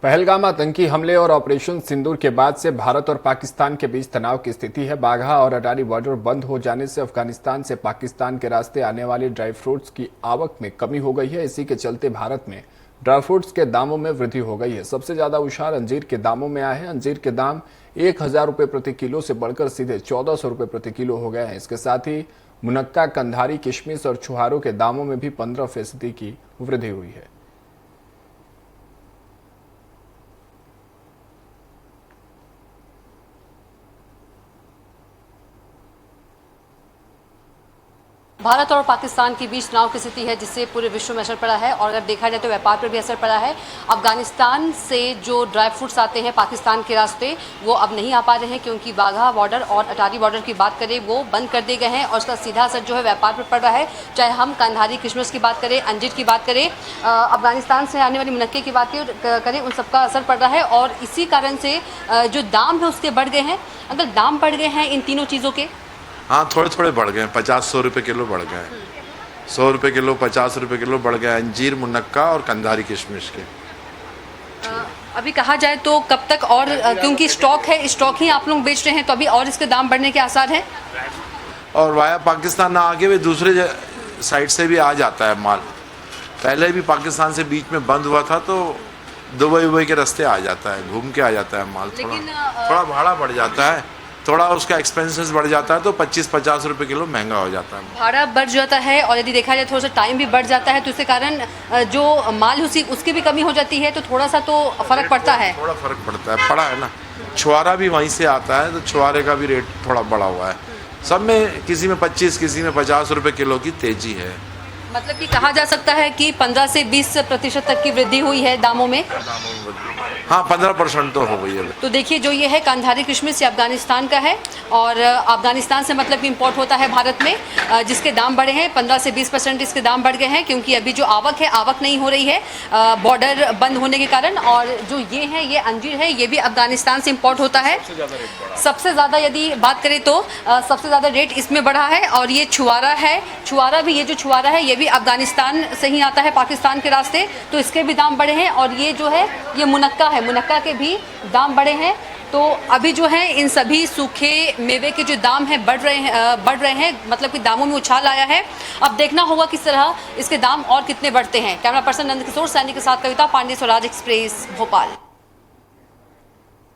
पहलगाम आतंकी हमले और ऑपरेशन सिंदूर के बाद से भारत और पाकिस्तान के बीच तनाव की स्थिति है। बाघा और अटारी बॉर्डर बंद हो जाने से अफगानिस्तान से पाकिस्तान के रास्ते आने वाली ड्राई फ्रूट्स की आवक में कमी हो गई है। इसी के चलते भारत में ड्राई फ्रूट्स के दामों में वृद्धि हो गई है। सबसे ज्यादा उछाल अंजीर के दामों में आए हैं। अंजीर के दाम 1000 रुपये प्रति किलो से बढ़कर सीधे 1400 रुपये प्रति किलो हो गए हैं। इसके साथ ही मुनक्का, कंधारी, किशमिश और छुहारों के दामों में भी 15% की वृद्धि हुई है। भारत और पाकिस्तान के बीच तनाव की स्थिति है, जिससे पूरे विश्व में असर पड़ा है और अगर देखा जाए तो व्यापार पर भी असर पड़ा है। अफगानिस्तान से जो ड्राई फ्रूट्स आते हैं पाकिस्तान के रास्ते, वो अब नहीं आ पा रहे हैं क्योंकि बाघा बॉर्डर और अटारी बॉर्डर की बात करें वो बंद कर दिए गए हैं और उसका सीधा असर जो है व्यापार पर पड़ रहा है। चाहे हम कंधारी, किशमिश की बात करें, अंजीर की बात करें, अफगानिस्तान से आने वाली मुनक्के की बात करें, उन सबका असर पड़ रहा है और इसी कारण से जो दाम है उसके बढ़ गए हैं। अगर दाम बढ़ गए हैं इन तीनों चीज़ों के, हाँ थोड़े थोड़े बढ़ गए हैं। 50-100 रुपये किलो बढ़ गए हैं। 100 रुपये किलो, 50 रुपये किलो बढ़ गया अंजीर, मुनक्का और कंधारी किशमिश के। अभी कहा जाए तो कब तक और, क्योंकि स्टॉक है, स्टॉक ही आप लोग बेच रहे हैं तो अभी और इसके दाम बढ़ने के आसार हैं। और वाया पाकिस्तान ना आगे भी दूसरे साइड से भी आ जाता है माल। पहले भी पाकिस्तान से बीच में बंद हुआ था तो दुबई के रास्ते आ जाता है, घूम के आ जाता है माल। थोड़ा भाड़ा बढ़ जाता है, थोड़ा उसका एक्सपेंसेस बढ़ जाता है तो 25-50 रुपये किलो महंगा हो जाता है। भाड़ा बढ़ जाता है और यदि देखा जाए थोड़ा सा टाइम भी बढ़ जाता है तो इसके कारण जो माल उसकी भी कमी हो जाती है, तो थोड़ा सा तो फर्क पड़ता है। थोड़ा फर्क पड़ता है, पड़ा है ना। छुआरा भी वहीं से आता है तो छुआरे का भी रेट थोड़ा बढ़ा हुआ है। सब में किसी में 25, किसी में 50 रुपये किलो की तेजी है। मतलब कि कहा जा सकता है कि 15 से 20% तक की वृद्धि हुई है दामों में। हाँ 15% तो हो गई है। तो देखिए, जो ये है कंधारी किशमिश, ये अफगानिस्तान का है और अफगानिस्तान से मतलब कि इंपोर्ट होता है भारत में, जिसके दाम बढ़े हैं। 15 से 20% इसके दाम बढ़ गए हैं क्योंकि अभी जो आवक है, आवक नहीं हो रही है बॉर्डर बंद होने के कारण। और जो ये है, ये अंजीर है, ये भी अफगानिस्तान से इंपोर्ट होता है। सबसे ज़्यादा यदि बात करें तो सबसे ज़्यादा रेट इसमें बढ़ा है। और ये छुआरा है, छुआरा भी, ये जो छुआरा है ये भी अफगानिस्तान से ही आता है पाकिस्तान के रास्ते, तो इसके भी दाम बढ़े हैं। और ये जो है ये मुनक्का है, मुनक्का के भी दाम बढ़े हैं। तो अभी जो है इन सभी सूखे मेवे के जो दाम हैं बढ़ रहे हैं, मतलब कि दामों में उछाल आया है। अब देखना होगा किस तरह इसके दाम और कितने बढ़ते हैं। कैमरा पर्सन नंद किशोर सैनी के साथ कविता पांडे, स्वराज एक्सप्रेस, भोपाल।